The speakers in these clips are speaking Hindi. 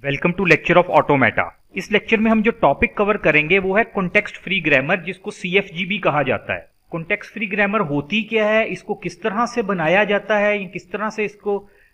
Welcome to lecture of automata. इस लेक्चर में हम जो टॉपिक कवर करेंगे वो है कॉन्टेक्स्ट फ्री ग्रामर, जिसको CFG भी कहा जाता है। कॉन्टेक्स्ट फ्री ग्रामर होती क्या है, इसको किस तरह से बनाया जाता है, किस तरह से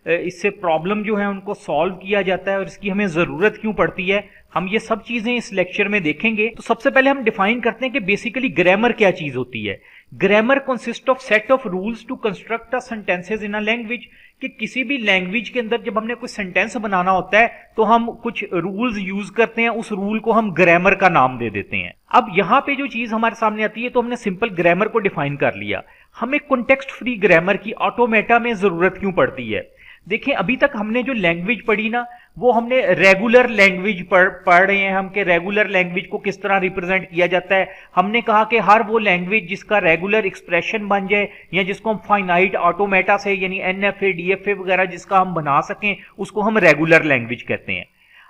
इससे प्रॉब्लम जो है उनको सॉल्व किया जाता है और इसकी हमें जरूरत क्यों पड़ती है, हम ये सब चीजें इस लेक्चर में देखेंगे। तो सबसे पहले हम डिफाइन करते हैं कि बेसिकली ग्रामर क्या चीज होती है। Grammar consist of set of rules to construct a sentences in a language, कि किसी भी लैंग्वेज के अंदर जब हमने कोई सेंटेंस बनाना होता है तो हम कुछ रूल्स यूज करते हैं, उस रूल को हम ग्रामर का नाम दे देते हैं। अब यहां पे जो चीज हमारे सामने आती है, तो हमने सिंपल ग्रामर को डिफाइन कर लिया, हमें कॉन्टेक्स्ट फ्री ग्रामर की ऑटोमेटा में जरूरत क्यों पड़ती है। देखिए, अभी तक हमने जो लैंग्वेज पढ़ी ना, वो हमने रेगुलर लैंग्वेज पढ़ रहे हैं हम, कि रेगुलर लैंग्वेज को किस तरह रिप्रेजेंट किया जाता है। हमने कहा कि हर वो लैंग्वेज जिसका रेगुलर एक्सप्रेशन बन जाए, या जिसको हम फाइनाइट ऑटोमेटा से यानी NFA DFA वगैरह जिसका हम बना सकें, उसको हम रेगुलर लैंग्वेज कहते हैं।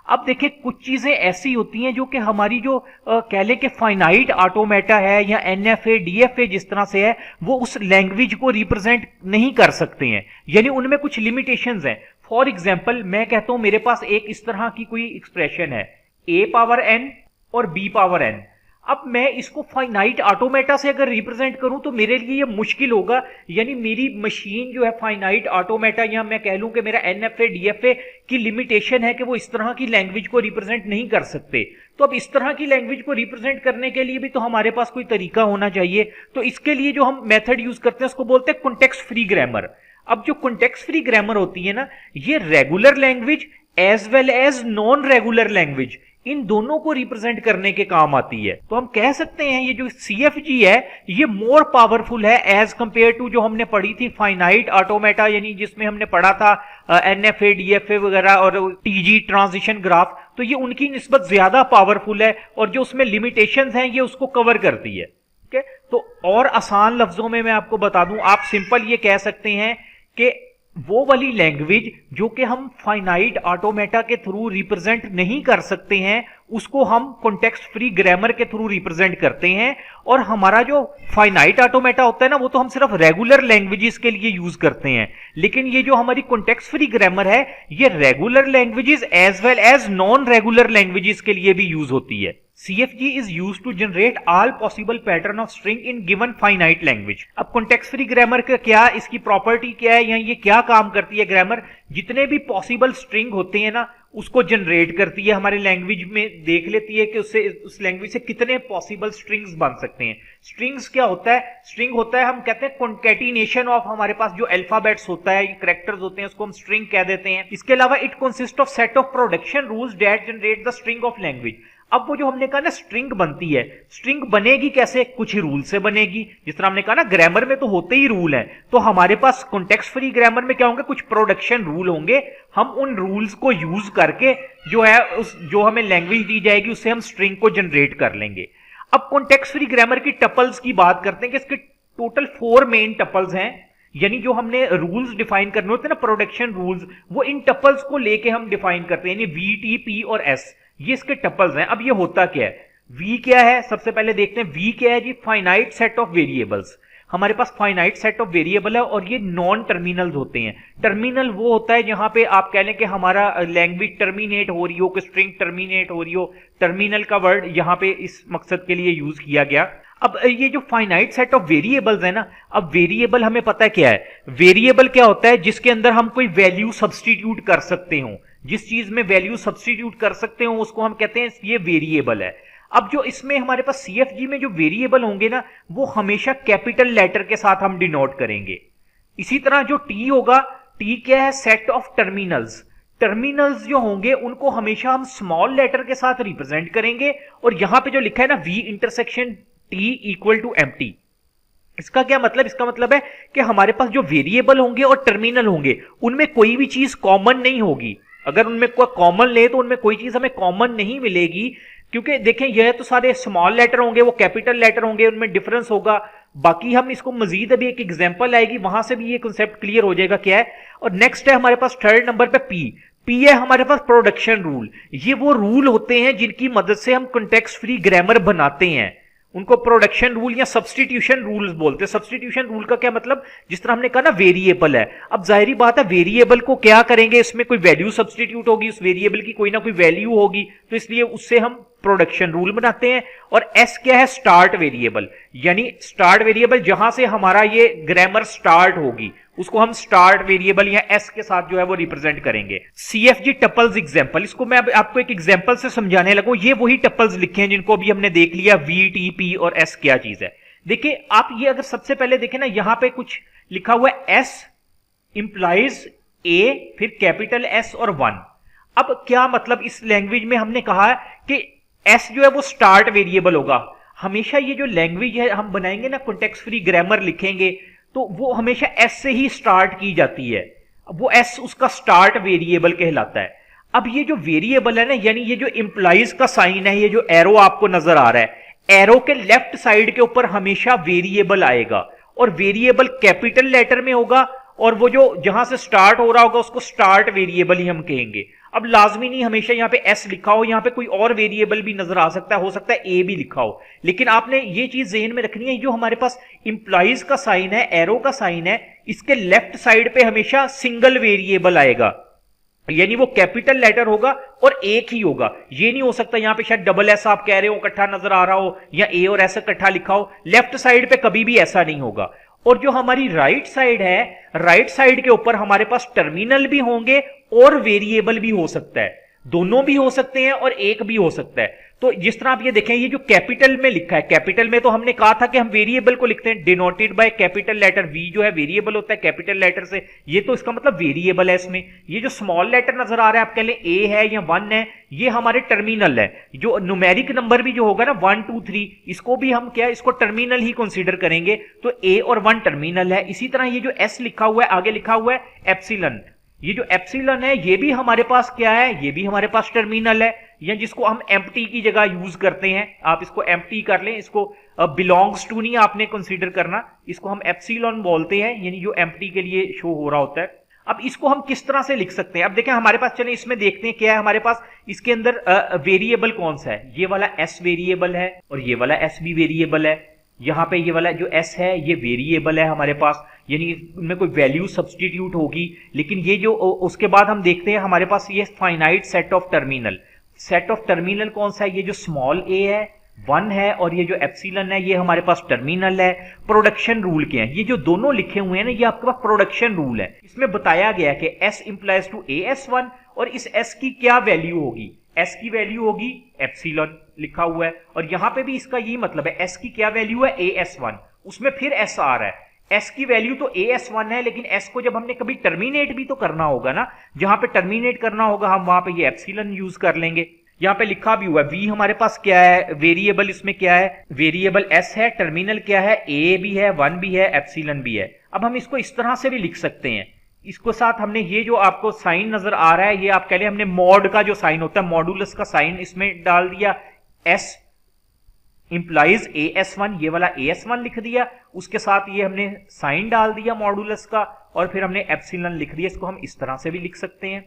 अब देखिए, कुछ चीजें ऐसी होती हैं जो कि हमारी जो कह लें कि फाइनाइट ऑटोमेटा है या NFA DFA जिस तरह से है, वो उस लैंग्वेज को रिप्रेजेंट नहीं कर सकते हैं, यानी उनमें कुछ लिमिटेशंस हैं। फॉर एग्जाम्पल, मैं कहता हूं मेरे पास एक इस तरह की कोई एक्सप्रेशन है A पावर N और B पावर N। अब मैं इसको फाइनाइट ऑटोमेटा से अगर रिप्रेजेंट करूं तो मेरे लिए ये मुश्किल होगा, यानी मेरी मशीन जो है फाइनाइट ऑटोमेटा, या मैं कह लूं कि मेरा NFA DFA की लिमिटेशन है कि वो इस तरह की लैंग्वेज को रिप्रेजेंट नहीं कर सकते। तो अब इस तरह की लैंग्वेज को रिप्रेजेंट करने के लिए भी तो हमारे पास कोई तरीका होना चाहिए। तो इसके लिए जो हम मेथड यूज करते हैं उसको बोलते हैं कॉन्टेक्स्ट फ्री ग्रामर। अब जो कॉन्टेक्स्ट फ्री ग्रामर होती है ना, ये regular language as well as non regular language, इन दोनों को रिप्रेजेंट करने के काम आती है। तो हम कह सकते हैं ये जो CFG है ये मोर पावरफुल है एज कंपेयर टू जो हमने पढ़ी थी फाइनाइट ऑटोमेटा, यानी जिसमें हमने पढ़ा था NFA DFA वगैरह और TG ट्रांजिशन ग्राफ। तो ये उनकी निस्बत ज्यादा पावरफुल है और जो उसमें लिमिटेशंस हैं ये उसको कवर करती है। ठीक है, तो और आसान लफ्जों में मैं आपको बता दूं, आप सिंपल ये कह सकते हैं कि वो वाली लैंग्वेज जो कि हम फाइनाइट ऑटोमेटा के थ्रू रिप्रेजेंट नहीं कर सकते हैं, उसको हम कॉन्टेक्स्ट फ्री ग्रामर के थ्रू रिप्रेजेंट करते हैं। और हमारा जो फाइनाइट ऑटोमेटा होता है ना, वो तो हम सिर्फ रेगुलर लैंग्वेजेस के लिए यूज करते हैं, लेकिन ये जो हमारी कॉन्टेक्स्ट फ्री ग्रामर है ये regular languages as well as non regular languages के लिए भी यूज होती है। CFG is used to generate all possible pattern of string in given finite language। अब कॉन्टेक्स्ट फ्री ग्रामर का क्या, इसकी प्रॉपर्टी क्या है, या ये क्या काम करती है ग्रामर, जितने भी पॉसिबल स्ट्रिंग होते हैं ना उसको जनरेट करती है, हमारे लैंग्वेज में देख लेती है कि उससे उस लैंग्वेज से कितने पॉसिबल स्ट्रिंग्स बन सकते हैं। स्ट्रिंग्स क्या होता है, स्ट्रिंग होता है, हम कहते हैं कॉन्कैटिनेशन ऑफ हमारे पास जो अल्फाबेट्स होता है, कैरेक्टर्स होते हैं, उसको हम स्ट्रिंग कह देते हैं। इसके अलावा it consist of set of production rules that generate the string of language. अब वो जो हमने कहा ना स्ट्रिंग बनती है, स्ट्रिंग बनेगी कैसे, कुछ ही रूल से बनेगी। जिस तरह हमने कहा ना ग्रामर में तो होते ही रूल हैं, तो हमारे पास कॉन्टेक्स्ट फ्री ग्रामर में क्या होंगे, कुछ प्रोडक्शन रूल होंगे। हम उन रूल्स को यूज करके जो है उस जो हमें लैंग्वेज दी जाएगी उससे हम स्ट्रिंग को जनरेट कर लेंगे। अब कॉन्टेक्स्ट फ्री ग्रामर की टपल्स की बात करते हैं कि इसके टोटल 4 मेन टपल्स हैं, यानी जो हमने रूल्स डिफाइन करने होते हैं ना प्रोडक्शन रूल्स, वो इन टपल्स को लेके हम डिफाइन करते हैं, यानी V, T, P और S, ये इसके टपल्स हैं। अब ये होता क्या है, V क्या है, सबसे पहले देखते हैं V क्या है जी, फाइनाइट सेट ऑफ वेरिएबल्स। हमारे पास फाइनाइट सेट ऑफ वेरिएबल है और ये नॉन टर्मिनल्स होते हैं। टर्मिनल वो होता है जहां पे आप कह लें कि हमारा लैंग्वेज टर्मिनेट हो रही हो, कि स्ट्रिंग टर्मिनेट हो रही हो, टर्मिनल का वर्ड यहां पे इस मकसद के लिए यूज किया गया। अब ये जो फाइनाइट सेट ऑफ वेरिएबल्स है ना, अब वेरिएबल हमें पता है क्या है, वेरिएबल क्या होता है, जिसके अंदर हम कोई वैल्यू सब्सटीट्यूट कर सकते हो, जिस चीज में वैल्यू सब्सटीट्यूट कर सकते हो उसको हम कहते हैं ये वेरिएबल है। अब जो इसमें हमारे पास CFG में जो वेरिएबल होंगे ना, वो हमेशा कैपिटल लेटर के साथ हम डिनोट करेंगे। इसी तरह जो T होगा, T क्या है, सेट ऑफ टर्मिनल्स। टर्मिनल्स जो होंगे उनको हमेशा हम स्मॉल लेटर के साथ रिप्रेजेंट करेंगे। और यहां पे जो लिखा है ना V intersection T equal to empty, इसका क्या मतलब, इसका मतलब है कि हमारे पास जो वेरिएबल होंगे और टर्मिनल होंगे उनमें कोई भी चीज कॉमन नहीं होगी। अगर उनमें कोई कॉमन ले तो उनमें कोई चीज हमें कॉमन नहीं मिलेगी, क्योंकि देखें यह तो सारे स्मॉल लेटर होंगे, वो कैपिटल लेटर होंगे, उनमें डिफरेंस होगा। बाकी हम इसको मजीद अभी एक एग्जांपल आएगी वहां से भी ये कांसेप्ट क्लियर हो जाएगा क्या है। और नेक्स्ट है हमारे पास थर्ड नंबर पे P है हमारे पास प्रोडक्शन रूल। ये वो रूल होते हैं जिनकी मदद से हम कॉन्टेक्स्ट फ्री ग्रामर बनाते हैं। उनको प्रोडक्शन रूल या सब्स्टिट्यूशन रूल्स बोलते हैं। सब्स्टिट्यूशन रूल का क्या मतलब, जिस तरह हमने कहा ना वेरिएबल है, अब जाहिर बात है वेरिएबल को क्या करेंगे, इसमें कोई वैल्यू सब्स्टिट्यूट होगी, उस वेरिएबल की कोई ना कोई वैल्यू होगी, तो इसलिए उससे हम प्रोडक्शन रूल बनाते हैं। और एस क्या है, स्टार्ट वेरिएबल, यानी स्टार्ट वेरिएबल जहां से हमारा ये ग्रामर स्टार्ट होगी उसको हम स्टार्ट वेरिएबल या एस के साथ जो है वो रिप्रेजेंट करेंगे। सीएफजी टपल्स एग्जांपल, इसको मैं आपको एक एग्जांपल से समझाने लगूं। ये वही टपल्स लिखे हैं जिनको अभी हमने देख लिया, वी टी पी और एस क्या चीज है। देखिए आप ये अगर सबसे पहले देखें ना, यहां पे कुछ लिखा हुआ है एस इंप्लाइज ए, फिर कैपिटल एस और 1। अब क्या मतलब, इस लैंग्वेज में हमने कहा है कि एस जो है वो स्टार्ट वेरिएबल होगा। हमेशा ये जो लैंग्वेज है हम बनाएंगे ना, कॉन्टेक्स्ट फ्री ग्रामर लिखेंगे तो वो हमेशा एस से ही स्टार्ट की जाती है, वो एस उसका स्टार्ट वेरिएबल कहलाता है। अब ये जो वेरिएबल है ना, यानी ये जो इंप्लाइज का साइन है, ये जो एरो आपको नजर आ रहा है, एरो के लेफ्ट साइड के ऊपर हमेशा वेरिएबल आएगा और वेरिएबल कैपिटल लेटर में होगा, और वो जो जहां से स्टार्ट हो रहा होगा उसको स्टार्ट वेरिएबल ही हम कहेंगे। अब लाजमी नहीं हमेशा यहां पे एस लिखा हो, यहां पे कोई और वेरिएबल भी नजर आ सकता है, हो सकता है ए भी लिखा हो, लेकिन आपने ये चीज ज़हन में रखनी है, जो हमारे पास इंप्लाइज का साइन है, एरो का साइन है, इसके लेफ्ट साइड पे हमेशा सिंगल वेरिएबल आएगा, यानी वो कैपिटल लेटर होगा और एक ही होगा। ये नहीं हो सकता यहां पे शायद डबल एस आप कह रहे हो इकट्ठा नजर आ रहा हो, या ए और एस इकट्ठा लिखा हो, लेफ्ट साइड पे कभी भी ऐसा नहीं होगा। और जो हमारी राइट साइड है, राइट साइड के ऊपर हमारे पास टर्मिनल भी होंगे और वेरिएबल भी हो सकता है, दोनों भी हो सकते हैं और एक भी हो सकता है। तो जिस तरह आप ये देखें, ये जो कैपिटल में लिखा है, कैपिटल में तो हमने कहा था कि हम वेरिएबल को लिखते हैं denoted by capital letter, V जो है वेरिएबल होता है कैपिटल लेटर से, ये तो इसका मतलब वेरिएबल है इसमें। ये जो स्मॉल लेटर नजर आ रहा है, आप कह लें ए है या 1 है, ये हमारे टर्मिनल है। जो न्यूमेरिक नंबर भी जो होगा ना 1 2 3, इसको भी हम क्या, इसको टर्मिनल ही कंसीडर करेंगे, तो ए और 1 टर्मिनल है। इसी तरह ये जो एस लिखा हुआ है, आगे लिखा हुआ है एप्सिलॉन, ये जो एप्सिलॉन है ये भी हमारे पास क्या है, ये भी हमारे पास टर्मिनल है, या जिसको हम एम्प्टी की जगह यूज करते हैं, आप इसको एम्प्टी कर लें, इसको बिलोंग्स टू नहीं आपने कंसीडर करना, इसको हम एप्सिलॉन बोलते हैं, यानी जो एम्प्टी के लिए शो हो रहा होता है। अब इसको हम किस तरह से लिख सकते हैं, अब देखें हमारे पास, चलें इसमें देखते हैं क्या है हमारे पास। इसके अंदर वेरिएबल कौन सा है, ये वाला एस वेरिएबल है और ये वाला एस भी वेरिएबल है। यहां पे ये वाला जो एस है ये वेरिएबल है हमारे पास, यानी इनमें कोई वैल्यू सब्स्टिट्यूट होगी। लेकिन ये जो उसके बाद हम देखते हैं हमारे पास ये finite set of terminal, set of terminal कौन सा है, ये जो स्मॉल ए है 1 है, और ये जो एप्सिलॉन है ये हमारे पास टर्मिनल है। प्रोडक्शन रूल के हैं ये जो दोनों लिखे हुए हैं ना, ये आपके पास प्रोडक्शन रूल है। इसमें बताया गया कि S implies to a S 1, और इस एस की क्या वैल्यू होगी, एस की वैल्यू होगी एप्सिलॉन लिखा हुआ है, और यहां पे भी इसका यही मतलब है, एस की क्या वैल्यू है ए एस 1, उसमें फिर एस आ रहा है। एस की वैल्यू तो ए एस 1 है, लेकिन एस को जब हमने कभी टर्मिनेट भी तो करना होगा ना, जहां पे टर्मिनेट करना होगा हम वहां पे ये एप्सिलॉन यूज कर लेंगे। यहां पे लिखा भी हुआ है वी हमारे पास क्या है, वेरिएबल इसमें क्या है, वेरिएबल एस है, टर्मिनल क्या है, ए भी है, 1 भी है, एप्सिलॉन भी है। अब हम इसको इस तरह से भी लिख सकते हैं, इसको साथ हमने ये जो आपको साइन नजर आ रहा है, ये आप कह लें हमने मॉड का जो साइन होता है, मॉडुलस का साइन इसमें डाल दिया, एस इंप्लाइज ए एस 1, ये वाला ए एस 1 लिख दिया, उसके साथ ये हमने साइन डाल दिया मॉडुलस का, और फिर हमने एप्सिलॉन लिख दिया। इसको हम इस तरह से भी लिख सकते हैं।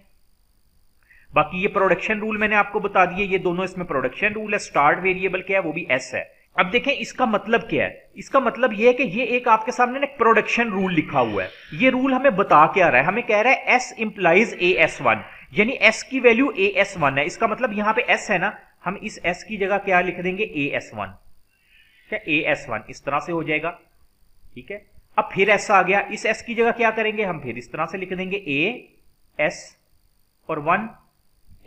बाकी ये प्रोडक्शन रूल मैंने आपको बता दिए, ये दोनों इसमें प्रोडक्शन रूल है। स्टार्ट वेरिएबल क्या है, वो भी एस है। अब देखें इसका मतलब क्या है, इसका मतलब ये है कि ये एक आपके सामने ना प्रोडक्शन रूल लिखा हुआ है। ये रूल हमें बता क्या रहा है, हमें कह रहा है एस इंप्लाइज ए एस 1, यानी एस की वैल्यू ए एस 1 है। इसका मतलब यहां पे एस है ना, हम इस एस की जगह क्या लिख देंगे ए एस 1, क्या ए एस 1 इस तरह से हो जाएगा, ठीक है। अब फिर एस आ गया, इस एस की जगह क्या करेंगे हम, फिर इस तरह से लिख देंगे ए एस और 1,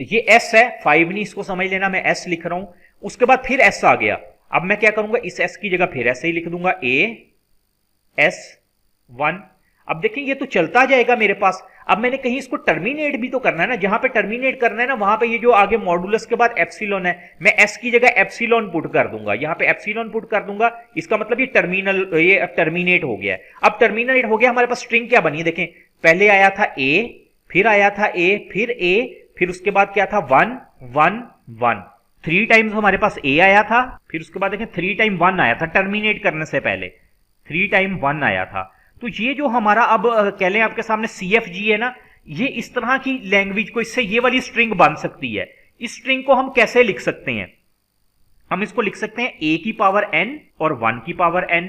ये एस है 5 नहीं, इसको समझ लेना मैं एस लिख रहा हूं। उसके बाद फिर एस आ गया, अब मैं क्या करूंगा, इस एस की जगह फिर ऐसे ही लिख दूंगा ए एस 1। अब देखिए ये तो चलता जाएगा मेरे पास। अब मैंने कहीं इसको टर्मिनेट भी तो करना है ना, जहां पे टर्मिनेट करना है ना वहां पे ये जो आगे मॉडुलस के बाद एप्सिलॉन है, मैं एस की जगह एप्सिलॉन पुट कर दूंगा, यहां पे एप्सिलॉन पुट कर दूंगा। इसका मतलब ये टर्मिनल, ये अब टर्मिनेट हो गया है। अब टर्मिनेट हो गया, हमारे पास स्ट्रिंग क्या बनी, देखें पहले आया था ए, फिर आया था ए, फिर उसके बाद क्या था 1 1 1, 3 टाइम्स हमारे पास ए आया था, फिर उसके बाद देखें 3 टाइम 1 आया था, टर्मिनेट करने से पहले 3 टाइम 1 आया था। तो ये जो हमारा अब कह लें आपके सामने CFG है ना, ये इस तरह की लैंग्वेज को, इससे ये वाली स्ट्रिंग बन सकती है। इस स्ट्रिंग को हम कैसे लिख सकते हैं, हम इसको लिख सकते हैं a की पावर n और 1 की पावर n।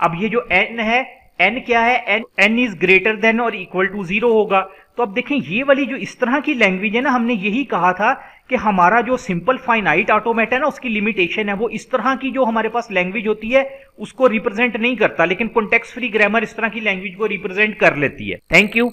अब ये जो n है, n क्या है, n इज ग्रेटर देन और इक्वल टू 0 होगा। तो अब देखें ये वाली जो इस तरह की लैंग्वेज है ना, हमने यही कहा था कि हमारा जो सिंपल फाइनाइट ऑटोमेटा है ना, उसकी लिमिटेशन है वो इस तरह की जो हमारे पास लैंग्वेज होती है उसको रिप्रेजेंट नहीं करता, लेकिन कॉन्टेक्स्ट फ्री ग्रामर इस तरह की लैंग्वेज को रिप्रेजेंट कर लेती है। Thank you.